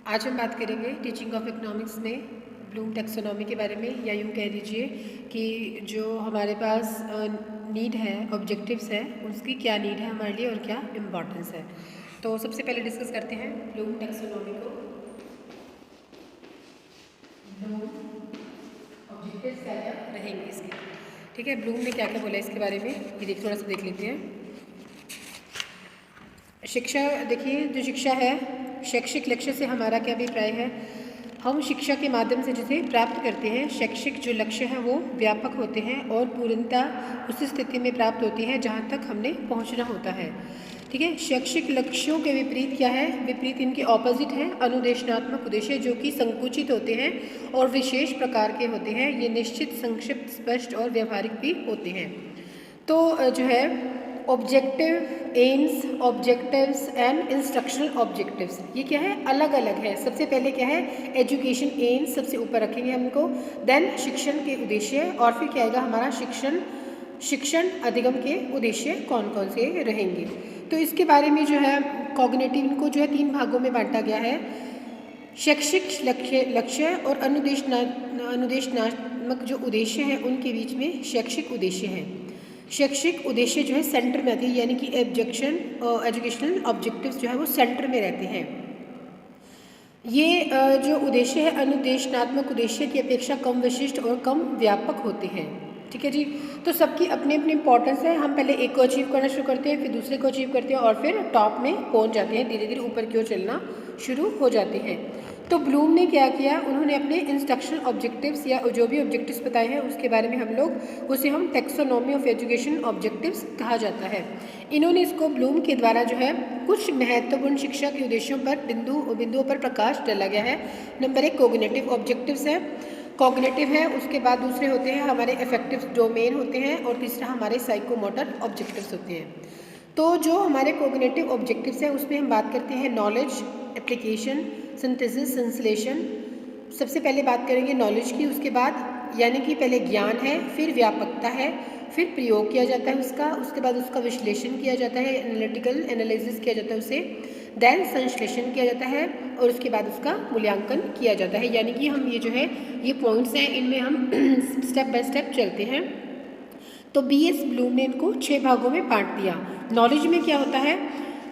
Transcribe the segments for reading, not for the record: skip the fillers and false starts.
आज हम बात करेंगे टीचिंग ऑफ इकोनॉमिक्स में ब्लूम टैक्सोनॉमी के बारे में, या यूँ कह दीजिए कि जो हमारे पास नीड है, ऑब्जेक्टिव्स है, उसकी क्या नीड है हमारे लिए और क्या इम्पोर्टेंस है। तो सबसे पहले डिस्कस करते हैं ब्लूम टैक्सोनॉमी को। ब्लूम ऑब्जेक्टिव्स क्या क्या रहेंगे इसके, ठीक है। ब्लूम ने क्या क्या बोला इसके बारे में, ये थोड़ा सा देख लेते हैं। शिक्षा, देखिए जो शिक्षा है, शैक्षिक लक्ष्य से हमारा क्या अभिप्राय है। हम शिक्षा के माध्यम से जिसे प्राप्त करते हैं, शैक्षिक जो लक्ष्य हैं वो व्यापक होते हैं और पूर्णता उस स्थिति में प्राप्त होती है जहाँ तक हमने पहुँचना होता है, ठीक है। शैक्षिक लक्ष्यों के विपरीत क्या है, विपरीत इनके ऑपोजिट है अनुदेशनात्मक उद्देश्य, जो कि संकुचित होते हैं और विशेष प्रकार के होते हैं। ये निश्चित, संक्षिप्त, स्पष्ट और व्यवहारिक भी होते हैं। तो जो है objective AIIMS, objectives and instructional objectives, ये क्या है, अलग अलग है। सबसे पहले क्या है, एजुकेशन एम्स सबसे ऊपर रखेंगे हम इनको, देन शिक्षण के उद्देश्य, और फिर क्या आएगा हमारा शिक्षण अधिगम के उद्देश्य कौन कौन से रहेंगे। तो इसके बारे में जो है कॉग्निटिव, इनको जो है 3 भागों में बांटा गया है। शैक्षिक लक्ष्य और अनुदेशनात्मक जो उद्देश्य हैं उनके बीच में शैक्षिक उद्देश्य है। शैक्षिक उद्देश्य जो है सेंटर में आती है, यानी कि एजुकेशनल ऑब्जेक्टिव्स जो है वो सेंटर में रहते हैं। ये जो उद्देश्य है अनुदेशनात्मक उद्देश्य की अपेक्षा कम विशिष्ट और कम व्यापक होते हैं, ठीक है जी। तो सबकी अपनी अपनी इंपॉर्टेंस है। हम पहले एक को अचीव करना शुरू करते हैं, फिर दूसरे को अचीव करते हैं, और फिर टॉप में पहुंच जाते हैं, धीरे धीरे ऊपर की ओर चलना शुरू हो जाते हैं। तो ब्लूम ने क्या किया, उन्होंने अपने इंस्ट्रक्शनल ऑब्जेक्टिव्स या जो भी ऑब्जेक्टिव्स बताए हैं उसके बारे में उसे हम टैक्सोनॉमी ऑफ एजुकेशन ऑब्जेक्टिव्स कहा जाता है। इन्होंने इसको ब्लूम के द्वारा जो है कुछ महत्वपूर्ण शिक्षा के उद्देश्यों पर बिंदुओं पर प्रकाश डाला गया है। नंबर 1 कोग्निटिव ऑब्जेक्टिव्स है, कॉग्निटिव है, उसके बाद दूसरे होते हैं हमारे अफेक्टिव डोमेन होते हैं, और तीसरा हमारे साइकोमोटर ऑब्जेक्टिव्स होते हैं। तो जो हमारे कॉग्निटिव ऑब्जेक्टिव्स हैं उसमें हम बात करते हैं नॉलेज, एप्लीकेशन, सिंथेसिस, संश्लेषण। सबसे पहले बात करेंगे नॉलेज की, उसके बाद यानी कि पहले ज्ञान है, फिर व्यापकता है, फिर प्रयोग किया जाता है उसके बाद उसका विश्लेषण किया जाता है, एनालिटिकल एनालिसिस किया जाता है उसे, देन संश्लेषण किया जाता है, और उसके बाद उसका मूल्यांकन किया जाता है। यानी कि हम ये जो है ये पॉइंट्स हैं, इनमें हम स्टेप बाय स्टेप चलते हैं। तो BS ब्लूम ने इनको 6 भागों में बांट दिया। नॉलेज में क्या होता है,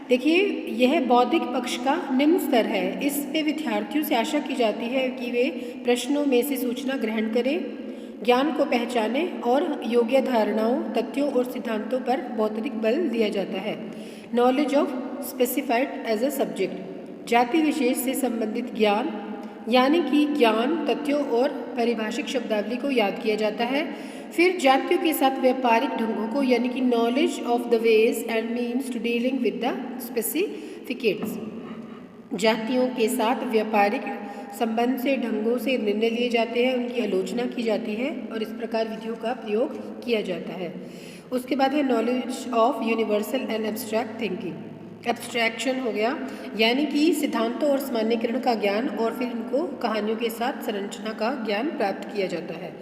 देखिए यह बौद्धिक पक्ष का निम्न स्तर है। इस पे विद्यार्थियों से आशा की जाती है कि वे प्रश्नों में से सूचना ग्रहण करें, ज्ञान को पहचाने, और योग्य धारणाओं, तथ्यों और सिद्धांतों पर बहुत अधिक बल दिया जाता है। Knowledge of specified as a subject, जाति विशेष से संबंधित ज्ञान, यानी कि ज्ञान, तथ्यों और पारिभाषिक शब्दावली को याद किया जाता है। फिर जातियों के साथ व्यापारिक ढंगों को, यानी कि knowledge of the ways and means to dealing with the specifics, जातियों के साथ व्यापारिक संबंध से ढंगों से निर्णय लिए जाते हैं, उनकी आलोचना की जाती है, और इस प्रकार विधियों का प्रयोग किया जाता है। उसके बाद है knowledge of universal and abstract thinking. Abstraction हो गया, यानी कि सिद्धांतों और सामान्यीकरण का ज्ञान, और फिर इनको कहानियों के साथ संरचना का ज्ञान प्राप्त किया जाता है।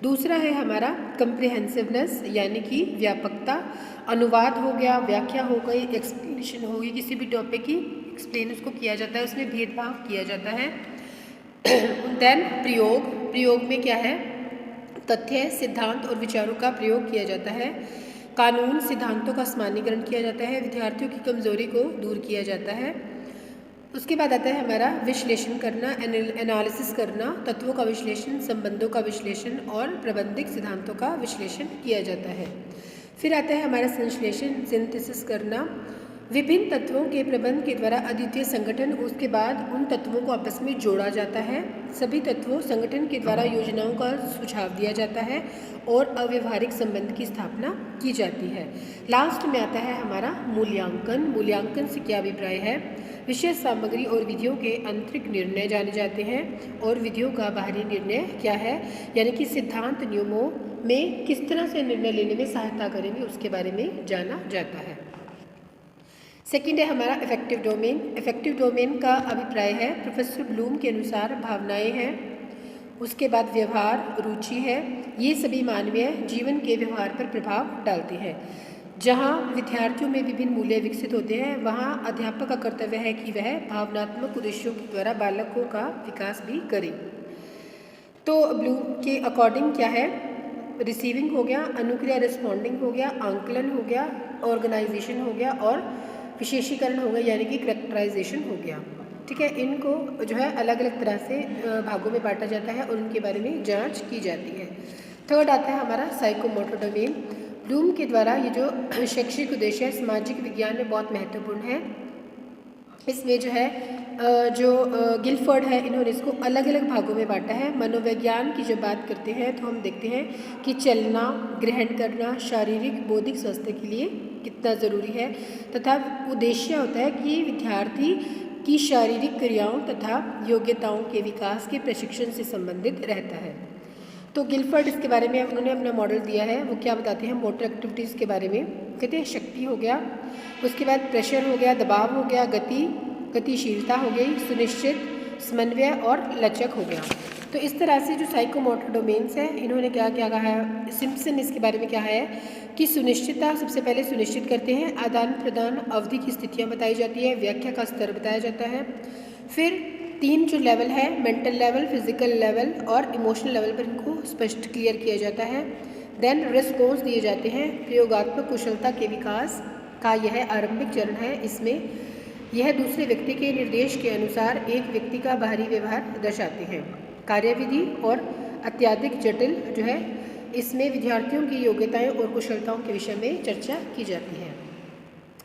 दूसरा है हमारा कंप्रिहेंसिवनेस, यानी कि व्यापकता। अनुवाद हो गया, व्याख्या हो गई, एक्सप्लेनेशन हो गई, किसी भी टॉपिक की एक्सप्लेन उसको किया जाता है, उसमें भेदभाव किया जाता है। देन प्रयोग में क्या है, तथ्य, सिद्धांत और विचारों का प्रयोग किया जाता है। कानून, सिद्धांतों का सामान्यीकरण किया जाता है, विद्यार्थियों की कमजोरी को दूर किया जाता है। उसके बाद आता है हमारा विश्लेषण करना, एनालिसिस करना, तत्वों का विश्लेषण, संबंधों का विश्लेषण और प्रबंधिक सिद्धांतों का विश्लेषण किया जाता है। फिर आता है हमारा संश्लेषण, सिंथेसिस करना, विभिन्न तत्वों के प्रबंध के द्वारा अद्वितीय संगठन, उसके बाद उन तत्वों को आपस में जोड़ा जाता है। सभी तत्वों संगठन के द्वारा योजनाओं का सुझाव दिया जाता है और अव्यवहारिक संबंध की स्थापना की जाती है। लास्ट में आता है हमारा मूल्यांकन। मूल्यांकन से क्या अभिप्राय है, विषय सामग्री और विधियों के आंतरिक निर्णय जाने जाते हैं, और विधियों का बाहरी निर्णय क्या है, यानी कि सिद्धांत नियमों में किस तरह से निर्णय लेने में सहायता करेंगे उसके बारे में जाना जाता है। सेकेंड है हमारा इफेक्टिव डोमेन। इफेक्टिव डोमेन का अभिप्राय है प्रोफेसर ब्लूम के अनुसार भावनाएं हैं, उसके बाद व्यवहार, रुचि है, ये सभी मानवीय जीवन के व्यवहार पर प्रभाव डालते हैं। जहाँ विद्यार्थियों में विभिन्न मूल्य विकसित होते हैं, वहाँ अध्यापक का कर्तव्य है कि वह भावनात्मक उद्देश्यों के द्वारा बालकों का विकास भी करे। तो ब्लूम के अकॉर्डिंग क्या है, रिसीविंग हो गया, अनुक्रिया रिस्पॉन्डिंग हो गया, आंकलन हो गया, ऑर्गेनाइजेशन हो गया और विशेषीकरण हो गया यानी कि करेक्टराइजेशन हो गया। ठीक है, इनको जो है अलग अलग तरह से भागों में बांटा जाता है और उनके बारे में जांच की जाती है। थर्ड आता है हमारा साइकोमोटर डोमेन। ब्लूम के द्वारा ये जो शैक्षिक उद्देश्य है सामाजिक विज्ञान में बहुत महत्वपूर्ण है। इसमें जो है गिलफोर्ड है, इन्होंने इसको अलग अलग भागों में बांटा है। मनोविज्ञान की जब बात करते हैं तो हम देखते हैं कि चलना, ग्रहण करना शारीरिक बौद्धिक स्वास्थ्य के लिए कितना ज़रूरी है, तथा उद्देश्य होता है कि विद्यार्थी की शारीरिक क्रियाओं तथा योग्यताओं के विकास के प्रशिक्षण से संबंधित रहता है। तो गिलफोर्ड इसके बारे में उन्होंने अपना मॉडल दिया है। वो क्या बताते हैं, मोटर एक्टिविटीज़ के बारे में कहते हैं शक्ति हो गया, उसके बाद प्रेशर हो गया, दबाव हो गया, गतिशीलता हो गई, सुनिश्चित, समन्वय और लचक हो गया। तो इस तरह से जो साइकोमोटर डोमेन्स है, इन्होंने क्या क्या कहा है, सिम्पसन इसके बारे में क्या है कि सुनिश्चितता सबसे पहले सुनिश्चित करते हैं, आदान प्रदान अवधि की स्थितियाँ बताई जाती है, व्याख्या का स्तर बताया जाता है। फिर 3 जो लेवल है, मेंटल लेवल, फिजिकल लेवल और इमोशनल लेवल पर इनको स्पष्ट क्लियर किया जाता है। देन रिस्पॉन्स दिए जाते हैं। प्रयोगात्मक कुशलता के विकास का यह आरंभिक चरण है। इसमें यह दूसरे व्यक्ति के निर्देश के अनुसार एक व्यक्ति का बाहरी व्यवहार दर्शाते हैं। कार्यविधि और अत्यधिक जटिल जो है, इसमें विद्यार्थियों की योग्यताएं और कुशलताओं के विषय में चर्चा की जाती है।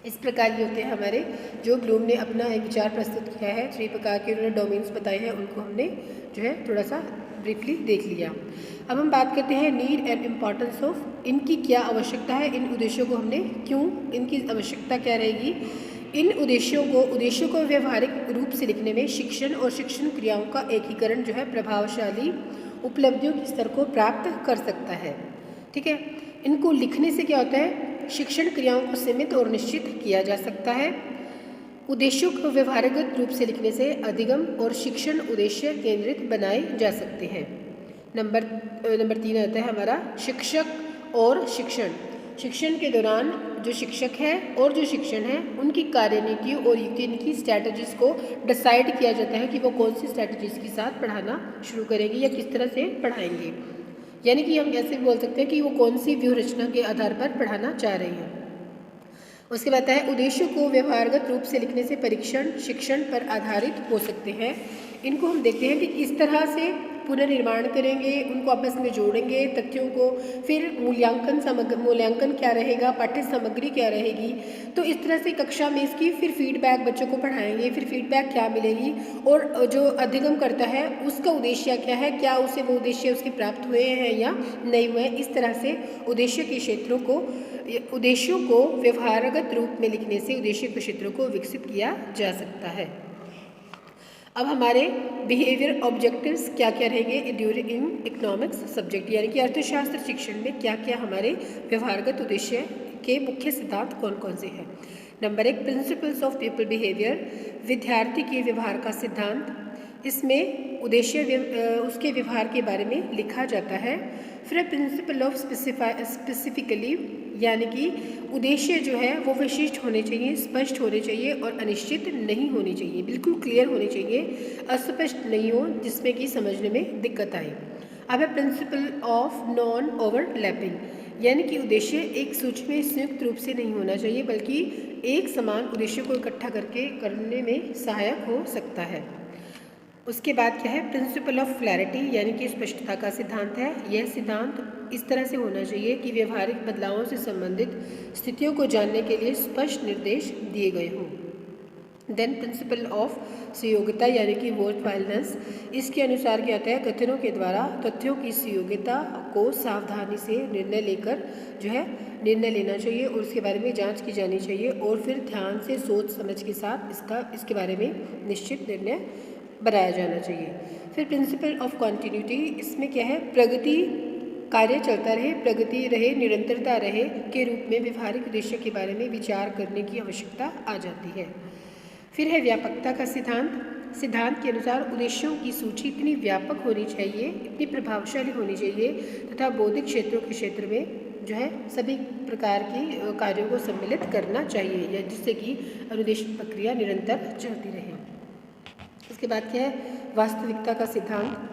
इस प्रकार ये होते हैं हमारे जो ब्लूम ने अपना एक विचार प्रस्तुत किया है। 3 प्रकार के उन्होंने डोमेन्स बताए हैं, उनको हमने जो है थोड़ा सा ब्रीफली देख लिया। अब हम बात करते हैं नीड एंड इम्पॉर्टेंस ऑफ, इनकी क्या आवश्यकता है, इन उद्देश्यों को हमने क्यों, इनकी आवश्यकता क्या रहेगी। इन उद्देश्यों को व्यवहारिक रूप से लिखने में शिक्षण और शिक्षण क्रियाओं का एकीकरण जो है प्रभावशाली उपलब्धियों के स्तर को प्राप्त कर सकता है। ठीक है, इनको लिखने से क्या होता है, शिक्षण क्रियाओं को सीमित और निश्चित किया जा सकता है। उद्देश्यों को व्यवहारगत रूप से लिखने से अधिगम और शिक्षण उद्देश्य केंद्रित बनाए जा सकते हैं। नंबर 3 आता है हमारा शिक्षक और शिक्षण। शिक्षण के दौरान जो शिक्षक है और जो शिक्षण है, उनकी कार्यनीति और इनकी स्ट्रैटेजीज़ को डिसाइड किया जाता है कि वो कौन सी स्ट्रैटेजीज़ के साथ पढ़ाना शुरू करेंगे या किस तरह से पढ़ाएंगे। यानी कि हम ऐसे बोल सकते हैं कि वो कौन सी व्यूह रचना के आधार पर पढ़ाना चाह रहे हैं। उसके बाद है उद्देश्यों को व्यवहारगत रूप से लिखने से परीक्षण शिक्षण पर आधारित हो सकते हैं। इनको हम देखते हैं कि किस तरह से पुनर्निर्माण करेंगे, उनको आपस में जोड़ेंगे तथ्यों को, फिर मूल्यांकन क्या रहेगा, पाठ्य सामग्री क्या रहेगी। तो इस तरह से कक्षा में इसकी फिर फीडबैक बच्चों को पढ़ाएंगे, फिर फीडबैक क्या मिलेगी और जो अधिगम करता है उसका उद्देश्य क्या है, क्या उसे वो उद्देश्य उसके प्राप्त हुए हैं या नहीं हुए। इस तरह से उद्देश्यों को व्यवहारगत रूप में लिखने से उद्देश्य के क्षेत्रों को विकसित किया जा सकता है। अब हमारे बिहेवियर ऑब्जेक्टिव्स क्या क्या रहेंगे ड्यूरिंग इकोनॉमिक्स सब्जेक्ट, यानी कि अर्थशास्त्र शिक्षण में क्या क्या हमारे व्यवहारगत उद्देश्य के मुख्य सिद्धांत कौन कौन से हैं। Number 1 principles of people behaviour, विद्यार्थी के व्यवहार का सिद्धांत। इसमें उद्देश्य उसके व्यवहार के बारे में लिखा जाता है। फिर प्रिंसिपल ऑफ स्पेसिफिकली, यानी कि उद्देश्य जो है वो विशिष्ट होने चाहिए, स्पष्ट होने चाहिए और अनिश्चित नहीं होने चाहिए, बिल्कुल क्लियर होने चाहिए, अस्पष्ट नहीं हो जिसमें कि समझने में दिक्कत आए। अब है प्रिंसिपल ऑफ नॉन ओवरलैपिंग, यानी कि उद्देश्य एक सूची में संयुक्त रूप से नहीं होना चाहिए बल्कि एक समान उद्देश्य को इकट्ठा करने में सहायक हो सकता है। उसके बाद क्या है प्रिंसिपल ऑफ क्लैरिटी, यानी कि स्पष्टता का सिद्धांत है। यह सिद्धांत इस तरह से होना चाहिए कि व्यवहारिक बदलावों से संबंधित स्थितियों को जानने के लिए स्पष्ट निर्देश दिए गए हों। देन प्रिंसिपल ऑफ सुयोग्यता, यानी कि वर्थवाइलनेस। इसके अनुसार क्या होता है, कथनों के द्वारा तथ्यों की सुयोग्यता को सावधानी से निर्णय लेना चाहिए और उसके बारे में जांच की जानी चाहिए और फिर ध्यान से सोच समझ के साथ इसके बारे में निश्चित निर्णय बनाया जाना चाहिए। फिर प्रिंसिपल ऑफ कॉन्टिन्यूटी, इसमें क्या है, प्रगति कार्य चलता रहे, प्रगति रहे, निरंतरता रहे के रूप में व्यवहारिक उद्देश्य के बारे में विचार करने की आवश्यकता आ जाती है। फिर है व्यापकता का सिद्धांत के अनुसार उद्देश्यों की सूची इतनी व्यापक होनी चाहिए, इतनी प्रभावशाली होनी चाहिए तथा बौद्धिक क्षेत्रों के क्षेत्र में जो है सभी प्रकार की कार्यों को सम्मिलित करना चाहिए, या जिससे कि अनुदेशन प्रक्रिया निरंतर चलती रहे। इसके बाद क्या है, वास्तविकता का सिद्धांत।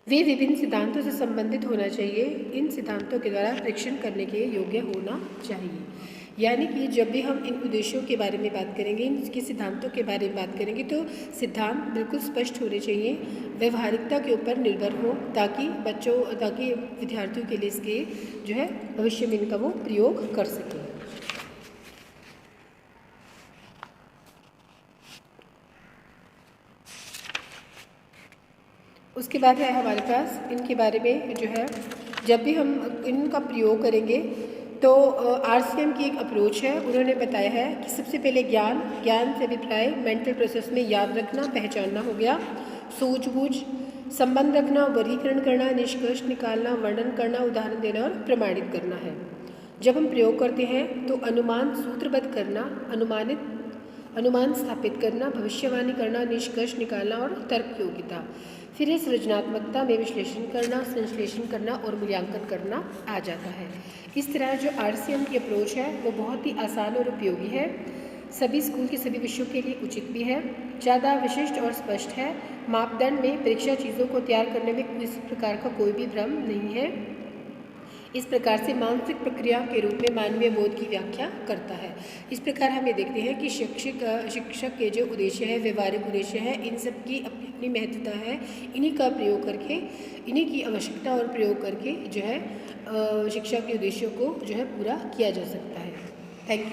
वे विभिन्न सिद्धांतों से संबंधित होना चाहिए। इन सिद्धांतों के द्वारा परीक्षण करने के योग्य होना चाहिए। यानी कि जब भी हम इन उद्देश्यों के बारे में बात करेंगे, इनके सिद्धांतों के बारे में बात करेंगे, तो सिद्धांत बिल्कुल स्पष्ट होने चाहिए, व्यवहारिकता के ऊपर निर्भर हो, ताकि विद्यार्थियों के लिए इसके जो है भविष्य में इनका वो प्रयोग कर सकें। उसके बाद है हमारे पास इनके बारे में जो है, जब भी हम इनका प्रयोग करेंगे तो RCM की एक अप्रोच है। उन्होंने बताया है कि सबसे पहले ज्ञान से अभिप्राय मेंटल प्रोसेस में याद रखना, पहचानना हो गया। सूझबूझ, संबंध रखना, वर्गीकरण करना, निष्कर्ष निकालना, वर्णन करना, उदाहरण देना और प्रमाणित करना है। जब हम प्रयोग करते हैं तो अनुमान सूत्रबद्ध करना, अनुमान स्थापित करना, भविष्यवाणी करना, निष्कर्ष निकालना और तर्क योग्यता। फिर है सृजनात्मकता में विश्लेषण करना, संश्लेषण करना और मूल्यांकन करना आ जाता है। इस तरह जो RCM की अप्रोच है वो बहुत ही आसान और उपयोगी है, सभी स्कूल के सभी विषयों के लिए उचित भी है, ज़्यादा विशिष्ट और स्पष्ट है। मापदंड में परीक्षा चीज़ों को तैयार करने में किसी प्रकार का कोई भी भ्रम नहीं है। इस प्रकार से मानसिक प्रक्रिया के रूप में मानवीय बोध की व्याख्या करता है। इस प्रकार हम ये देखते हैं कि शिक्षक के जो उद्देश्य है, व्यवहारिक उद्देश्य है, इन सब की अपनी अपनी महत्वता है। इन्हीं का प्रयोग करके, इन्हीं की आवश्यकता और प्रयोग करके जो है शिक्षा के उद्देश्यों को जो है पूरा किया जा सकता है। Thank you.